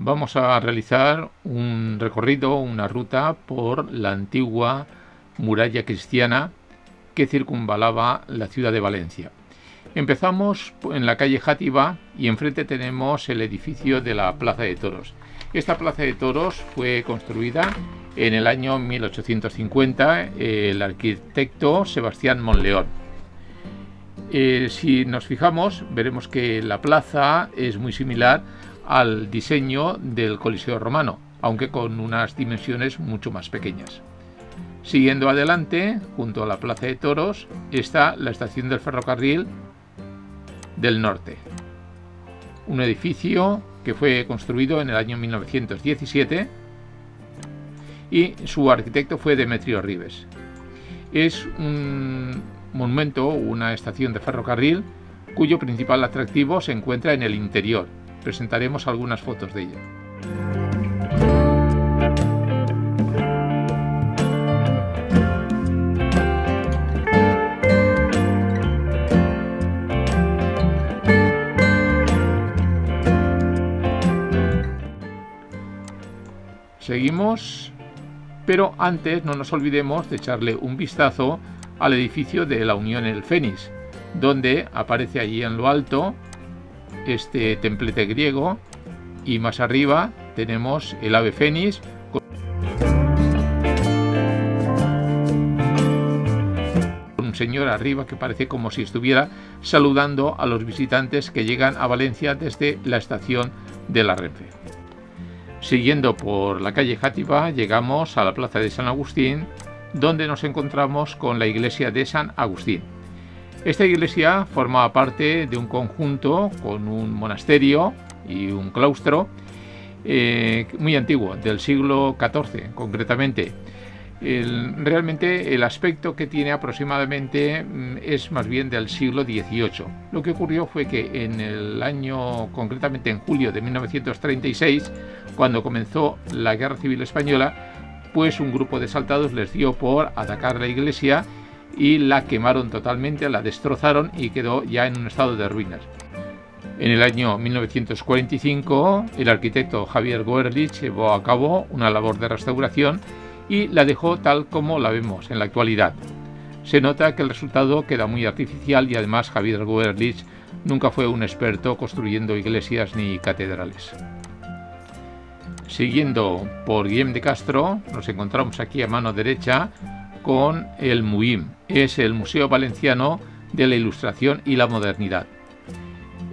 Vamos a realizar un recorrido, una ruta por la antigua muralla cristiana que circunvalaba la ciudad de Valencia. Empezamos en la calle Játiva y enfrente tenemos el edificio de la Plaza de Toros. Esta Plaza de Toros fue construida en el año 1850, el arquitecto Sebastián Monleón. Si nos fijamos, veremos que la plaza es muy similar al diseño del Coliseo romano, aunque con unas dimensiones mucho más pequeñas. Siguiendo adelante, junto a la Plaza de Toros, está la estación del ferrocarril del Norte, un edificio que fue construido en el año 1917 y su arquitecto fue Demetrio Ribes. Es un monumento, una estación de ferrocarril cuyo principal atractivo se encuentra en el interior. Presentaremos algunas fotos de ella. Seguimos, pero antes no nos olvidemos de echarle un vistazo al edificio de la Unión El Fénix, donde aparece allí en lo alto este templete griego y más arriba tenemos el ave fénix con un señor arriba que parece como si estuviera saludando a los visitantes que llegan a Valencia desde la estación de la Renfe. Siguiendo por la calle Játiva llegamos a la plaza de San Agustín, donde nos encontramos con la iglesia de San Agustín. Esta iglesia formaba parte de un conjunto con un monasterio y un claustro muy antiguo, del siglo XIV concretamente. Realmente el aspecto que tiene aproximadamente es más bien del siglo XVIII. Lo que ocurrió fue que en el año, concretamente en julio de 1936, cuando comenzó la Guerra Civil Española, pues un grupo de exaltados les dio por atacar la iglesia y la quemaron totalmente, la destrozaron y quedó ya en un estado de ruinas. En el año 1945 el arquitecto Javier Goerlich llevó a cabo una labor de restauración y la dejó tal como la vemos en la actualidad. Se nota que el resultado queda muy artificial y además Javier Goerlich nunca fue un experto construyendo iglesias ni catedrales. Siguiendo por Guillem de Castro nos encontramos aquí a mano derecha con el MUIM, es el Museo Valenciano de la Ilustración y la Modernidad.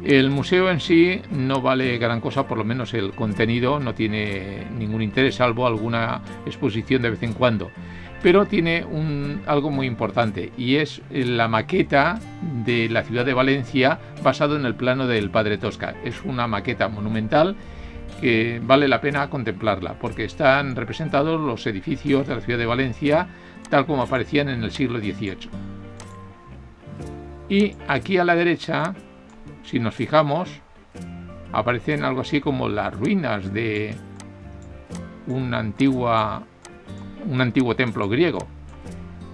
El museo en sí no vale gran cosa, por lo menos el contenido no tiene ningún interés, salvo alguna exposición de vez en cuando, pero tiene algo muy importante y es la maqueta de la ciudad de Valencia basado en el plano del Padre Tosca. Es una maqueta monumental que vale la pena contemplarla porque están representados los edificios de la ciudad de Valencia tal como aparecían en el siglo XVIII. Y aquí a la derecha, si nos fijamos, aparecen algo así como las ruinas de un antiguo templo griego.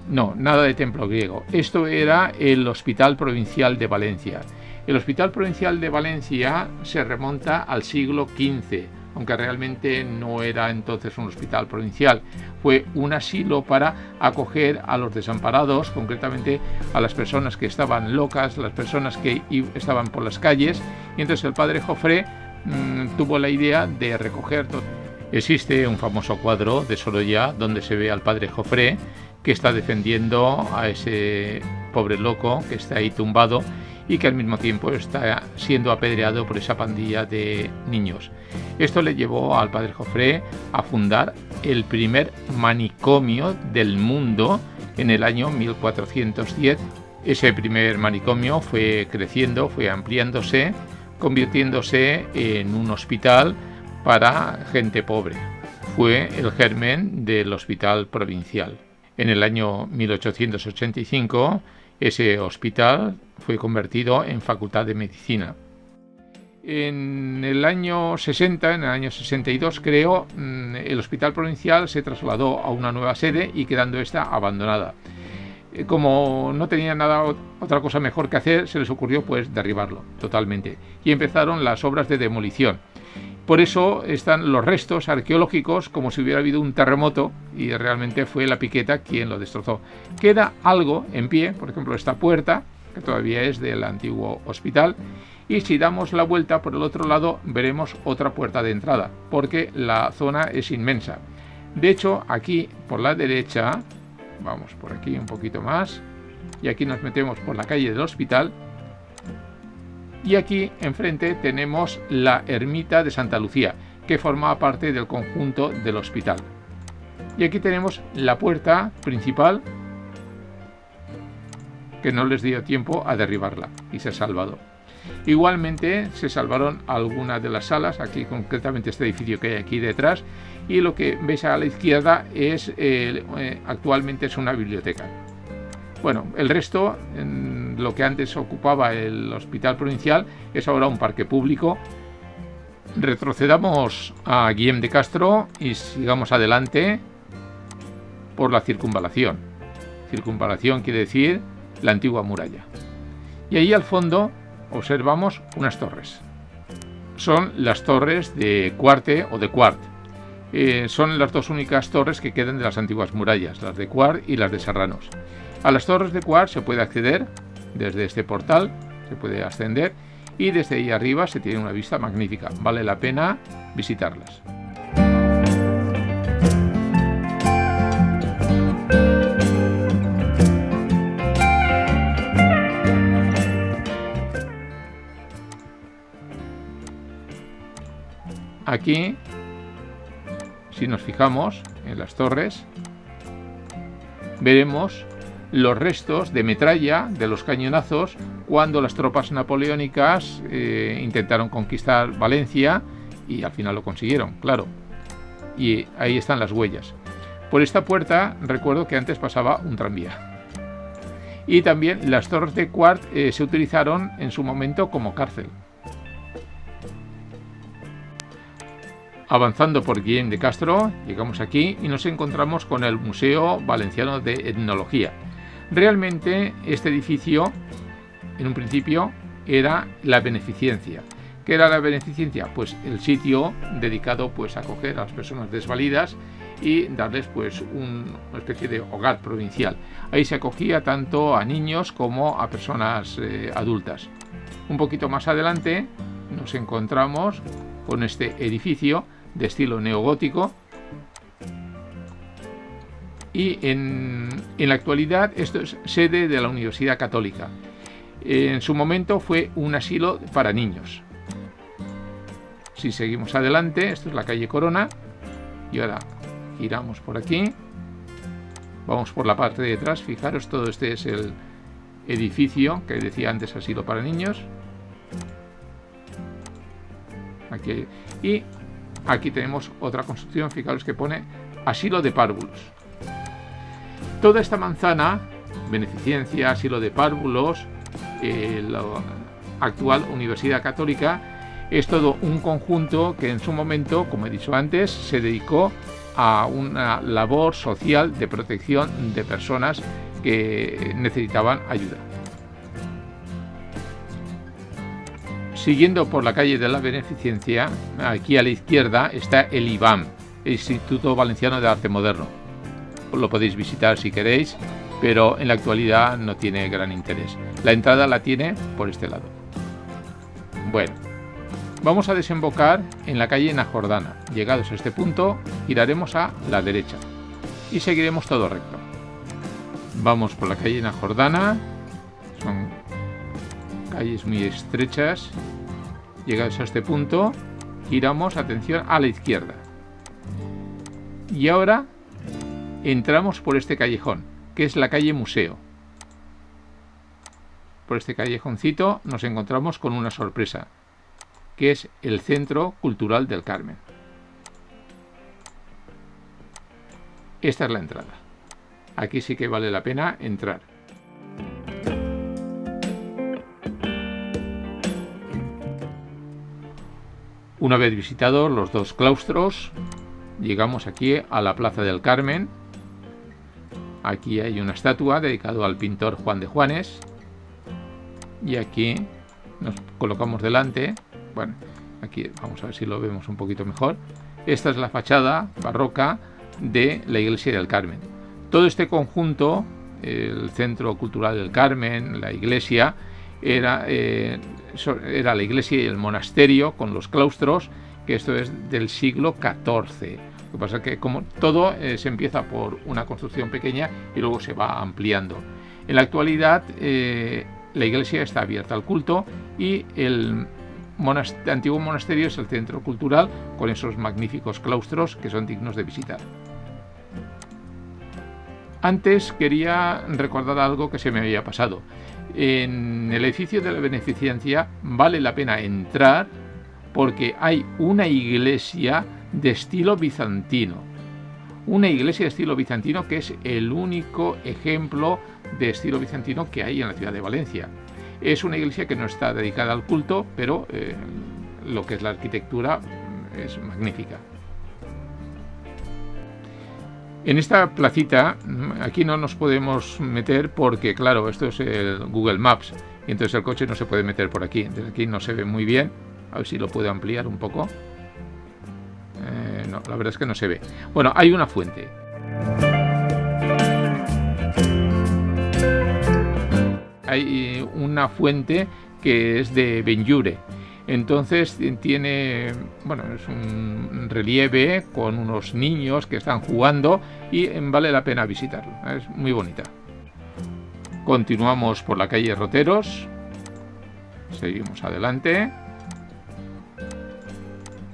No, nada de templo griego. Esto era el Hospital Provincial de Valencia. El Hospital Provincial de Valencia se remonta al siglo XV, aunque realmente no era entonces un hospital provincial. Fue un asilo para acoger a los desamparados, concretamente a las personas que estaban locas, las personas que estaban por las calles, y entonces el padre Jofré tuvo la idea de recoger todo. Existe un famoso cuadro de Sorolla donde se ve al padre Jofré que está defendiendo a ese pobre loco que está ahí tumbado y que al mismo tiempo está siendo apedreado por esa pandilla de niños. Esto le llevó al padre Jofré a fundar el primer manicomio del mundo en el año 1410. Ese primer manicomio fue creciendo, fue ampliándose, convirtiéndose en un hospital para gente pobre. Fue el germen del Hospital Provincial. En el año 1885 ese hospital fue convertido en Facultad de Medicina. En el año 60, en el año 62 creo, el Hospital Provincial se trasladó a una nueva sede y quedando esta abandonada. Como no tenían otra cosa mejor que hacer, se les ocurrió pues derribarlo totalmente y empezaron las obras de demolición. Por eso están los restos arqueológicos como si hubiera habido un terremoto y realmente fue la piqueta quien lo destrozó. Queda algo en pie, por ejemplo esta puerta, que todavía es del antiguo hospital, y si damos la vuelta por el otro lado veremos otra puerta de entrada, porque la zona es inmensa. De hecho, aquí por la derecha, vamos por aquí un poquito más, y aquí nos metemos por la calle del hospital, y aquí enfrente tenemos la ermita de Santa Lucía, que formaba parte del conjunto del hospital. Y aquí tenemos la puerta principal, que no les dio tiempo a derribarla y se ha salvado. Igualmente se salvaron algunas de las salas, aquí concretamente este edificio que hay aquí detrás, y lo que veis a la izquierda es actualmente es una biblioteca. Bueno, el resto, lo que antes ocupaba el hospital provincial, es ahora un parque público. Retrocedamos a Guillem de Castro y sigamos adelante por la circunvalación. Circunvalación quiere decir la antigua muralla. Y ahí al fondo observamos unas torres. Son las torres de Cuarte o de Quart. Son las dos únicas torres que quedan de las antiguas murallas, las de Quart y las de Serranos. A las torres de Quart se puede acceder desde este portal, se puede ascender y desde ahí arriba se tiene una vista magnífica. Vale la pena visitarlas. Aquí, si nos fijamos en las torres, veremos los restos de metralla de los cañonazos cuando las tropas napoleónicas intentaron conquistar Valencia y al final lo consiguieron, claro. Y ahí están las huellas. Por esta puerta recuerdo que antes pasaba un tranvía. Y también las torres de Quart se utilizaron en su momento como cárcel. Avanzando por Guillem de Castro, llegamos aquí y nos encontramos con el Museo Valenciano de Etnología. Realmente este edificio, en un principio, era la Beneficencia. ¿Qué era la Beneficencia? Pues el sitio dedicado pues a acoger a las personas desvalidas y darles pues una especie de hogar provincial. Ahí se acogía tanto a niños como a personas adultas. Un poquito más adelante nos encontramos con este edificio de estilo neogótico y en la actualidad esto es sede de la Universidad Católica. En su momento fue un asilo para niños. Si seguimos adelante, esto es la calle Corona y ahora giramos por aquí, vamos por la parte de atrás. Fijaros, todo este es el edificio que decía antes asilo para niños. Aquí, y aquí tenemos otra construcción, fijaros que pone asilo de párvulos. Toda esta manzana, Beneficencia, asilo de párvulos, la actual Universidad Católica, es todo un conjunto que en su momento, como he dicho antes, se dedicó a una labor social de protección de personas que necesitaban ayuda. Siguiendo por la calle de la Beneficencia, aquí a la izquierda está el IVAM, el Instituto Valenciano de Arte Moderno. Lo podéis visitar si queréis, pero en la actualidad no tiene gran interés. La entrada la tiene por este lado. Bueno, vamos a desembocar en la calle Najordana. Llegados a este punto, giraremos a la derecha y seguiremos todo recto. Vamos por la calle Najordana, son calles muy estrechas. Llegados a este punto, giramos, atención, a la izquierda. Y ahora entramos por este callejón, que es la calle Museo. Por este callejoncito nos encontramos con una sorpresa, que es el Centro Cultural del Carmen. Esta es la entrada. Aquí sí que vale la pena entrar. Una vez visitados los dos claustros, llegamos aquí a la Plaza del Carmen. Aquí hay una estatua dedicada al pintor Juan de Juanes. Y aquí nos colocamos delante. Bueno, Aquí vamos a ver si lo vemos un poquito mejor. Esta es la fachada barroca de la iglesia del Carmen. Todo este conjunto, el Centro Cultural del Carmen, la iglesia, era la iglesia y el monasterio con los claustros, que esto es del siglo XIV. Lo que pasa es que como todo se empieza por una construcción pequeña y luego se va ampliando. En la actualidad la iglesia está abierta al culto y el antiguo monasterio es el centro cultural con esos magníficos claustros que son dignos de visitar. Antes quería recordar algo que se me había pasado. En el edificio de la Beneficencia vale la pena entrar porque hay una iglesia de estilo bizantino. Una iglesia de estilo bizantino que es el único ejemplo de estilo bizantino que hay en la ciudad de Valencia. Es una iglesia que no está dedicada al culto, pero lo que es la arquitectura es magnífica. En esta placita, aquí no nos podemos meter porque, claro, esto es el Google Maps, y entonces el coche no se puede meter por aquí. Desde aquí no se ve muy bien. A ver si lo puedo ampliar un poco. No, la verdad es que no se ve. Bueno, hay una fuente. Hay una fuente que es de Benlliure. Entonces tiene, bueno, es un relieve con unos niños que están jugando y vale la pena visitarlo. Es muy bonita. Continuamos por la calle Roteros. Seguimos adelante.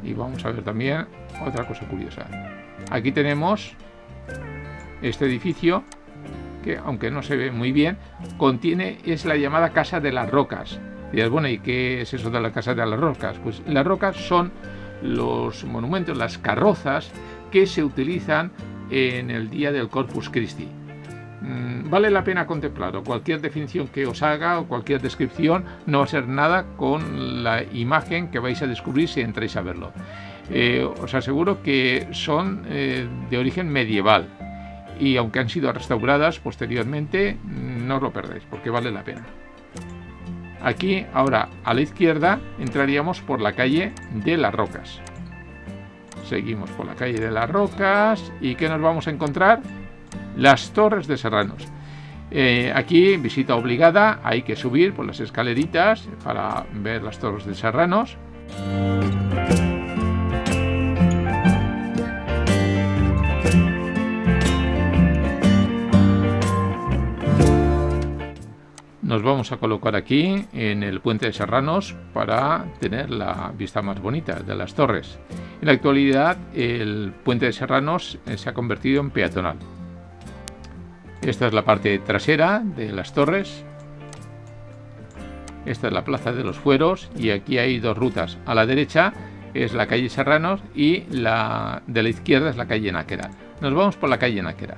Y vamos a ver también otra cosa curiosa. Aquí tenemos este edificio que, aunque no se ve muy bien, es la llamada Casa de las Rocas. Y dirás, bueno, ¿y qué es eso de la Casa de las Rocas? Pues las rocas son los monumentos, las carrozas que se utilizan en el día del Corpus Christi. Vale la pena contemplarlo. Cualquier definición que os haga o cualquier descripción no va a ser nada con la imagen que vais a descubrir si entráis a verlo. Os aseguro que son de origen medieval y aunque han sido restauradas posteriormente, no os lo perdéis porque vale la pena. Aquí, ahora, a la izquierda, entraríamos por la calle de las Rocas. Seguimos por la calle de las Rocas. ¿Y qué nos vamos a encontrar? Las Torres de Serranos. Aquí, visita obligada, hay que subir por las escaleritas para ver las Torres de Serranos. Nos vamos a colocar aquí en el puente de Serranos para tener la vista más bonita de las torres. En la actualidad el puente de Serranos se ha convertido en peatonal. Esta es la parte trasera de las torres. Esta es la plaza de los Fueros y aquí hay dos rutas. A la derecha es la calle Serranos y de la izquierda es la calle Náquera. Nos vamos por la calle Náquera.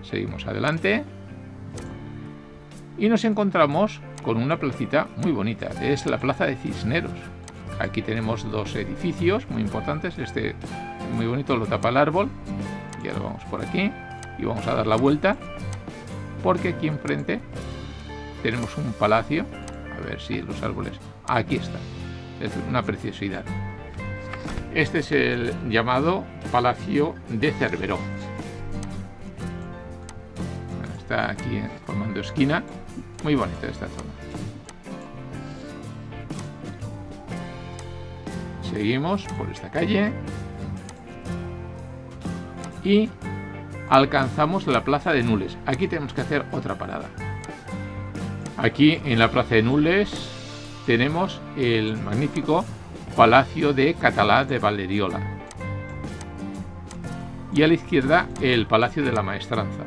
Seguimos adelante. Y nos encontramos con una placita muy bonita, es la Plaza de Cisneros. Aquí tenemos dos edificios muy importantes, este muy bonito lo tapa el árbol, y ahora vamos por aquí y vamos a dar la vuelta, porque aquí enfrente tenemos un palacio, a ver si los árboles, aquí está, es una preciosidad. Este es el llamado Palacio de Cerveró. Está aquí formando esquina. Muy bonita esta zona. Seguimos por esta calle y alcanzamos la Plaza de Nules. Aquí tenemos que hacer otra parada. Aquí en la Plaza de Nules tenemos el magnífico Palacio de Catalá de Valleriola y a la izquierda el Palacio de la Maestranza.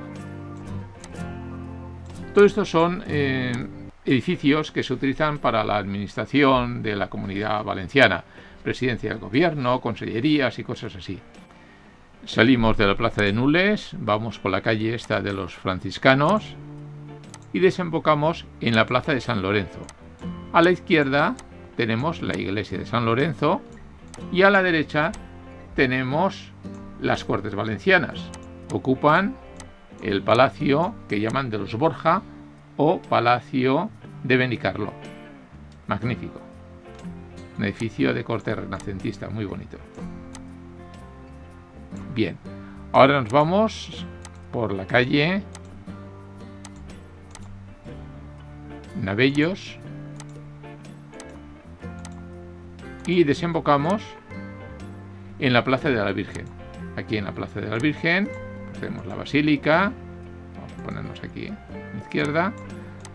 Todo esto son edificios que se utilizan para la administración de la Comunidad Valenciana, presidencia del gobierno, consellerías y cosas así. Salimos de la Plaza de Nules, vamos por la calle esta de los franciscanos y desembocamos en la Plaza de San Lorenzo. A la izquierda tenemos la iglesia de San Lorenzo y a la derecha tenemos las Cortes Valencianas. Ocupan el palacio que llaman de los Borja o Palacio de Benicarló. Magnífico. Un edificio de corte renacentista, muy bonito. Bien, ahora nos vamos por la calle Nabellos y desembocamos en la Plaza de la Virgen. Aquí en la Plaza de la Virgen pues tenemos la Basílica, vamos a ponernos aquí a la izquierda,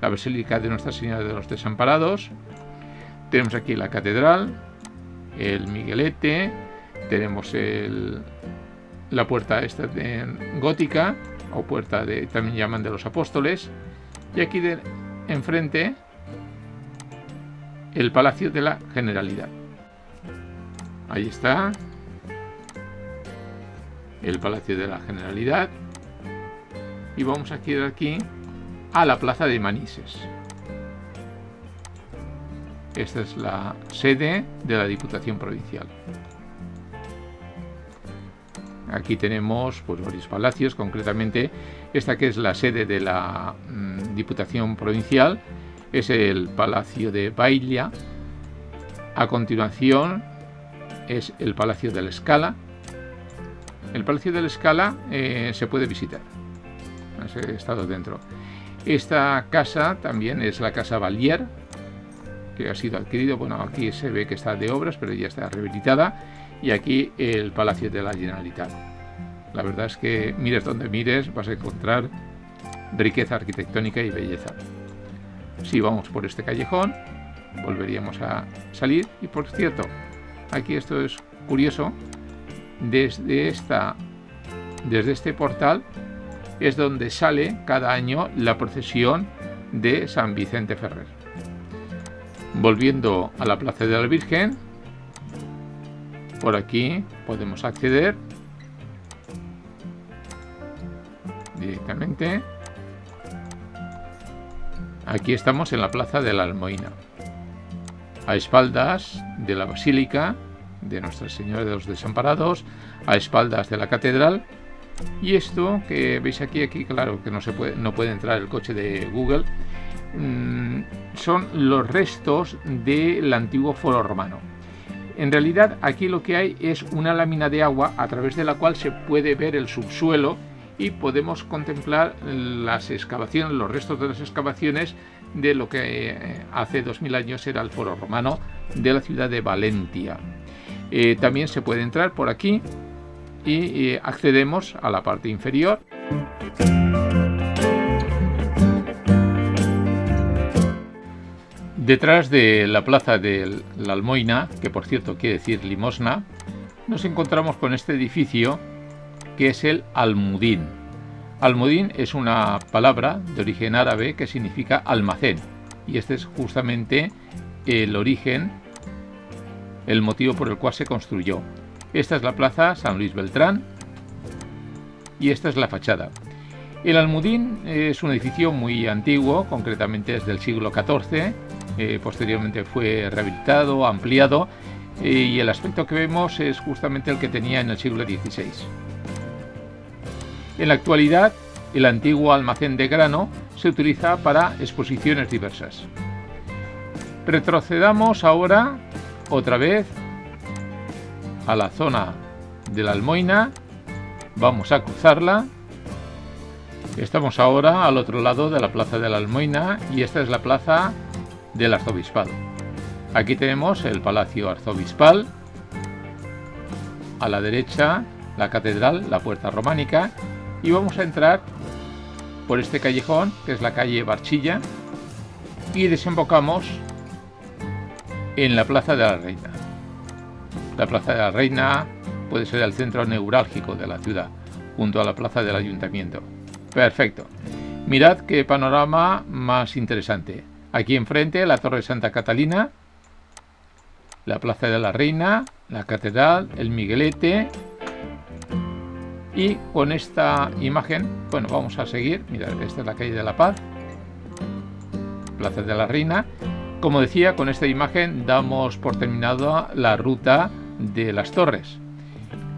la Basílica de Nuestra Señora de los Desamparados, tenemos aquí la Catedral, el Miguelete, tenemos la puerta esta gótica, o puerta también llaman de los Apóstoles, y aquí enfrente el Palacio de la Generalidad. Ahí está el Palacio de la Generalidad y vamos a ir aquí a la Plaza de Manises. Esta es la sede de la Diputación Provincial. Aquí tenemos pues varios palacios, concretamente esta que es la sede de la Diputación Provincial es el Palacio de Bailla. A continuación es el Palacio de la Escala. El Palacio de la Escala se puede visitar. He estado dentro. Esta casa también es la Casa Valier, que ha sido adquirido. Bueno, aquí se ve que está de obras, pero ya está rehabilitada. Y aquí el Palacio de la Generalitat. La verdad es que mires donde mires vas a encontrar riqueza arquitectónica y belleza. Si vamos por este callejón, volveríamos a salir. Y por cierto, aquí esto es curioso, desde este portal es donde sale cada año la procesión de San Vicente Ferrer. Volviendo a la Plaza de la Virgen, por aquí podemos acceder directamente. Aquí estamos en la Plaza de la Almoina, a espaldas de la Basílica de Nuestra Señora de los Desamparados, a espaldas de la Catedral. Y esto que veis aquí claro que no puede entrar el coche de Google, son los restos del antiguo foro romano. En realidad aquí lo que hay es una lámina de agua a través de la cual se puede ver el subsuelo y podemos contemplar las excavaciones, los restos de las excavaciones de lo que hace 2000 años era el foro romano de la ciudad de Valentia. También se puede entrar por aquí y accedemos a la parte inferior. Detrás de la Plaza de la Almoina, que por cierto quiere decir limosna, nos encontramos con este edificio que es el Almudín. Almudín es una palabra de origen árabe que significa almacén, y este es justamente el origen, el motivo por el cual se construyó. Esta es la Plaza San Luis Beltrán y esta es la fachada. El Almudín es un edificio muy antiguo, concretamente es del siglo XIV, posteriormente fue rehabilitado, ampliado, y el aspecto que vemos es justamente el que tenía en el siglo XVI. En la actualidad, el antiguo almacén de grano se utiliza para exposiciones diversas. Retrocedamos ahora otra vez a la zona de la Almoina, vamos a cruzarla. Estamos ahora al otro lado de la Plaza de la Almoina y esta es la Plaza del Arzobispado. Aquí tenemos el Palacio Arzobispal, a la derecha la Catedral, la Puerta Románica, y vamos a entrar por este callejón que es la calle Barchilla y desembocamos en la Plaza de la Reina. La Plaza de la Reina puede ser el centro neurálgico de la ciudad, junto a la Plaza del Ayuntamiento. Perfecto. Mirad qué panorama más interesante. Aquí enfrente la Torre de Santa Catalina, la Plaza de la Reina, la Catedral, el Miguelete. Y con esta imagen, bueno, vamos a seguir. Mirad, esta es la calle de la Paz, Plaza de la Reina. Como decía, con esta imagen damos por terminada la ruta de las torres.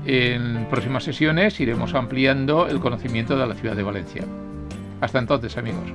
En próximas sesiones iremos ampliando el conocimiento de la ciudad de Valencia. Hasta entonces, amigos.